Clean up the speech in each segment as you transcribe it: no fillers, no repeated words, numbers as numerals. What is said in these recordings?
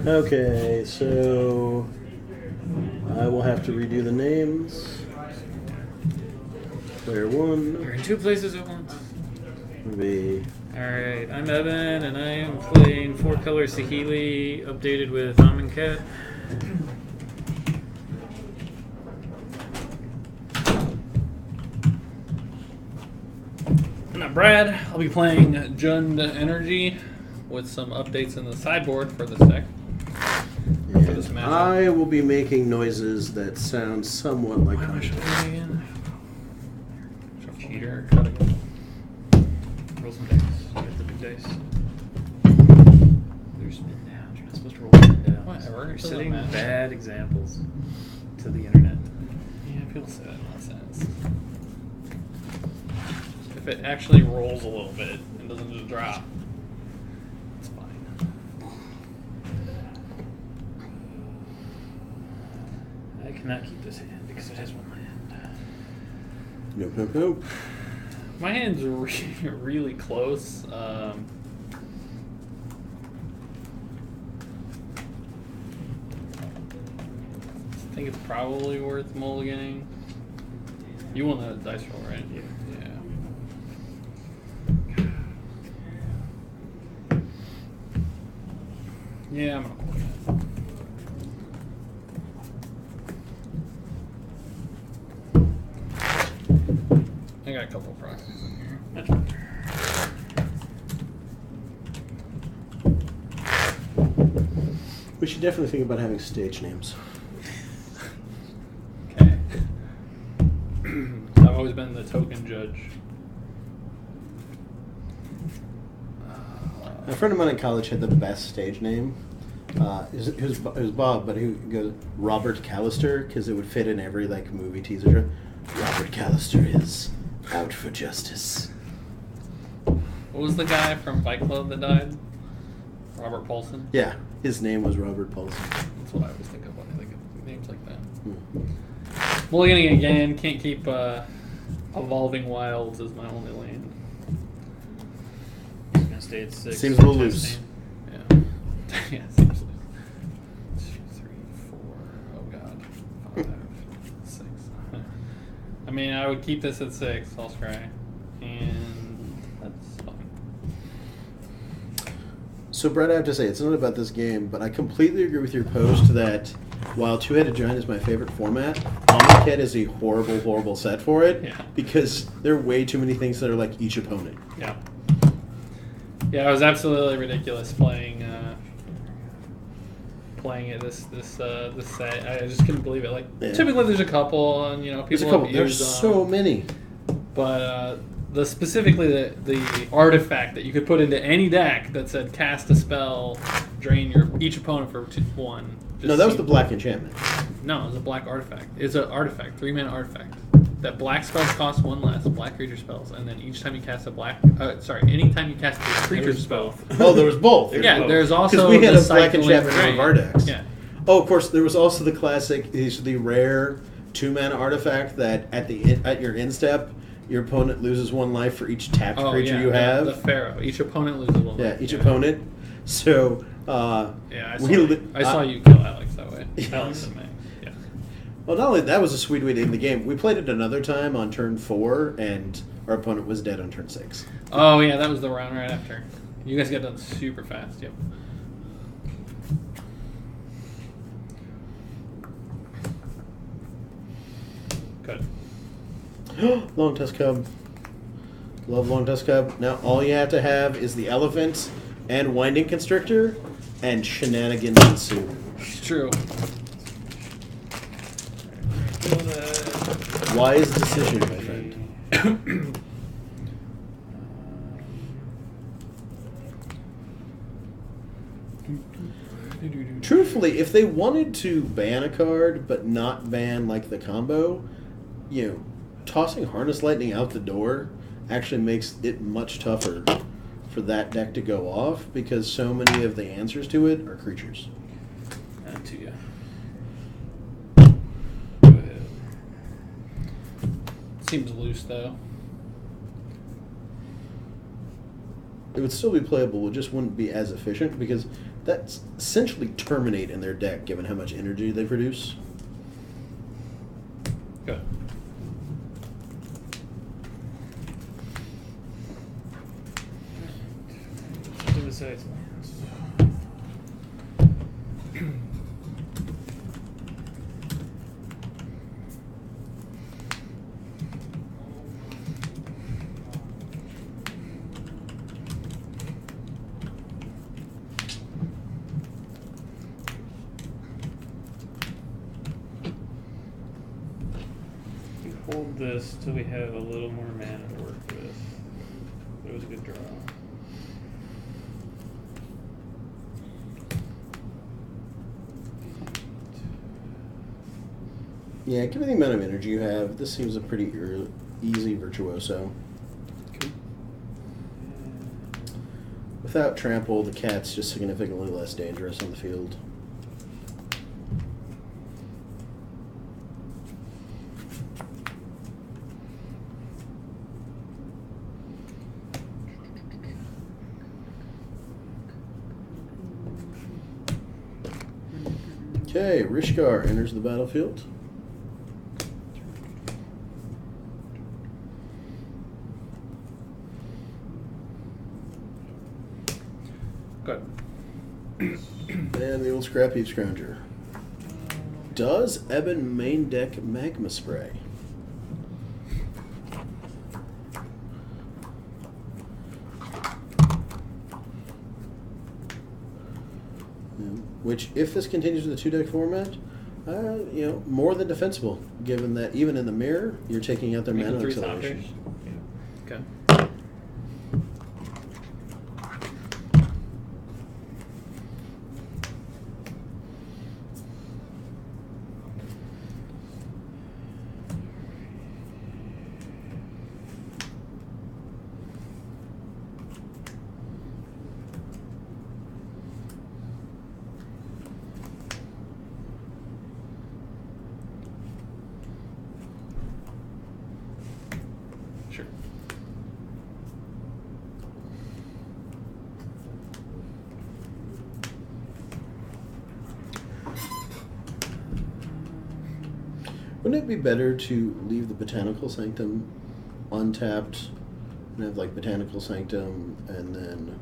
Okay, so I will have to redo the names. Player 1 You're in two places at once. would be Alright, I'm Evan, and I am playing 4-color Sahili, updated with Amonkhet. And I'm Brad. I'll be playing Jund Energy with some updates in the sideboard for this deck. For this matchup. I will be making noises that sound somewhat like Why am I Hunter. showing again? Cheater. Cut again. Roll some dice. Get the big dice. You're spin down. You're not supposed to roll spin down. Whatever. You're Doesn't setting matter. bad examples to the internet. Yeah, people say that nonsense. If it actually rolls a little bit and doesn't just drop, it's fine. I cannot keep this hand because it has one land. Nope. My hand's really close. I think it's probably worth mulliganing. You won the dice roll, right? Yeah. Yeah, I'm gonna play it. I got a couple of proxies in here. Much better. We should definitely think about having stage names. Okay. I've always been the token judge. A friend of mine in college had the best stage name. It was Bob, but he goes Robert Callister because it would fit in every like movie teaser. Robert Callister is out for justice. What was the guy from Fight Club that died? Robert Paulson? Yeah, his name was Robert Paulson. That's what I always think of when I think of names like that. Mulliganing again, can't keep Evolving Wilds as my only lane. He's gonna stay at 6. Seems a little loose. Yeah. Yeah, it seems like 2, 3, 4, oh god. 5, 6. I mean, I would keep this at 6, I'll scry. And that's fine. So, Brett, I have to say, it's not about this game, but I completely agree with your post that while Two-Headed Giant is my favorite format, Amonkhet is a horrible, horrible set for it. Yeah. Because there are way too many things that are like each opponent. Yeah. Yeah, it was absolutely ridiculous playing it this set. I just couldn't believe it. Like typically there's a couple, and people There's a couple. have There's used, so many. but specifically the artifact that you could put into any deck that said cast a spell, drain each opponent for 1. No, that was the black enchantment. No, it was a black artifact. It's an artifact, 3-mana artifact. That black spells cost 1 less, black creature spells, and then each time you cast anytime you cast a creature spell. Oh, there was both. There's also because we had the a black cycling enchantment drain. in one of our decks. Yeah. Oh, of course, there was also the classic, the rare 2-mana artifact that at your end step, your opponent loses 1 life for each tapped creature you have. The Pharaoh. Each opponent loses 1 life. Yeah, each opponent. So, I saw you kill Alex that way. Alex and Max. Yeah. Well, not only that was a sweet way to end the game. We played it another time on turn 4, and our opponent was dead on turn 6. Oh yeah, that was the round right after. You guys got done super fast. Yep. Good. Long Tusk Cub. Love Long Tusk Cub. Now all you have to have is the elephant and Winding Constrictor, and shenanigans ensue. It's true. Wise decision, my friend. Truthfully, if they wanted to ban a card but not ban like the combo, tossing Harness Lightning out the door actually makes it much tougher for that deck to go off because so many of the answers to it are creatures. That to you. Seems loose though. It would still be playable, it just wouldn't be as efficient because That's essentially terminate in their deck, given how much energy they produce. Good. To the sides lands. We hold this till we have a little more mana to work with. It was a good draw. Yeah, given the amount of energy you have, this seems a pretty easy virtuoso. Cool. Without trample, the cat's just significantly less dangerous on the field. Okay, Rishkar enters the battlefield. Good. And the old Scrap Heap Scrounger. Does Eben main deck Magma Spray? Which, if this continues with the 2-deck format, more than defensible, given that even in the mirror, you're taking out their mana Three acceleration. stoppers. Okay. Sure. Wouldn't it be better to leave the Botanical Sanctum untapped and have like Botanical Sanctum and then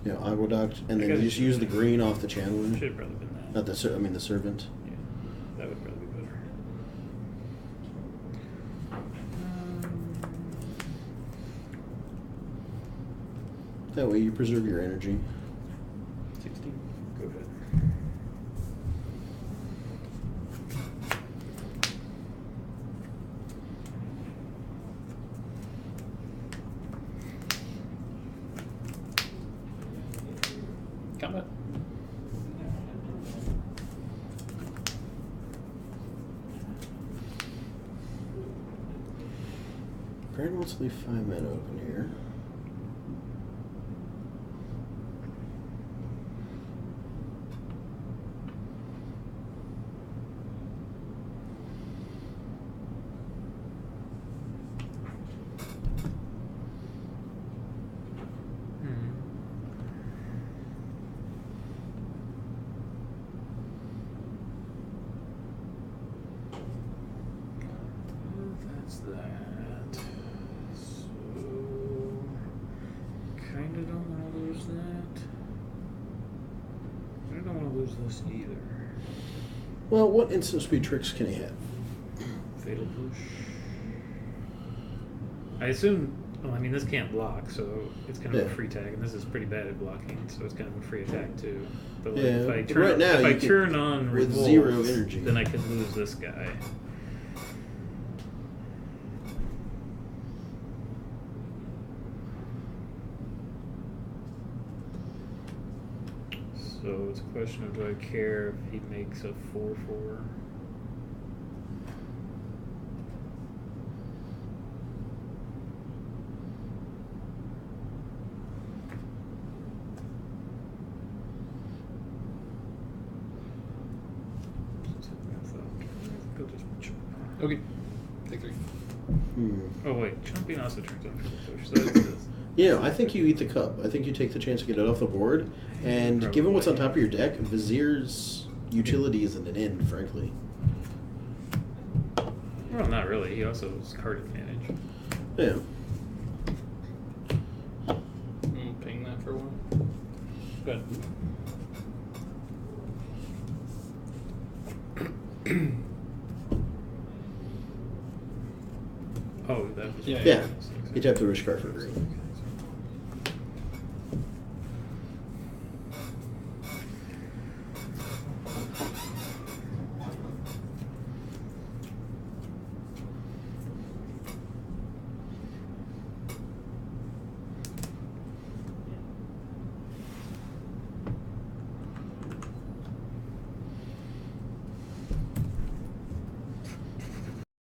Aqueduct and then guess you it just should use the be. green off the channeler? Should have probably been that. Not the the Servant. Yeah, that would probably be better. That way you preserve your energy. 16. Go ahead. Combat. Baron wants to leave 5 mana open here. That's that. So, kinda don't want to lose that. I don't want to lose this either. Well, what instant speed tricks can he have? Fatal push. I assume. Well, I mean, this can't block, so it's kind of a Yeah. free tag, and this is pretty bad at blocking, so it's kind of a free attack too. But like, Yeah, if I but turn, right now if I you can- turn on with revolt, 0 energy. then I could lose this guy. So it's a question of, do I care if he makes a 4/4? Okay. Take 3. Oh wait, chomping also turns on for push. So it's this. Yeah, I think you eat the cup. I think you take the chance to get it off the board, and Probably. given what's on top of your deck, Vizier's utility isn't an end, frankly. Well, not really. He also has card advantage. Yeah. Ping that for one. Good. Oh, that was Yeah. Yeah. You tap the rich card for green.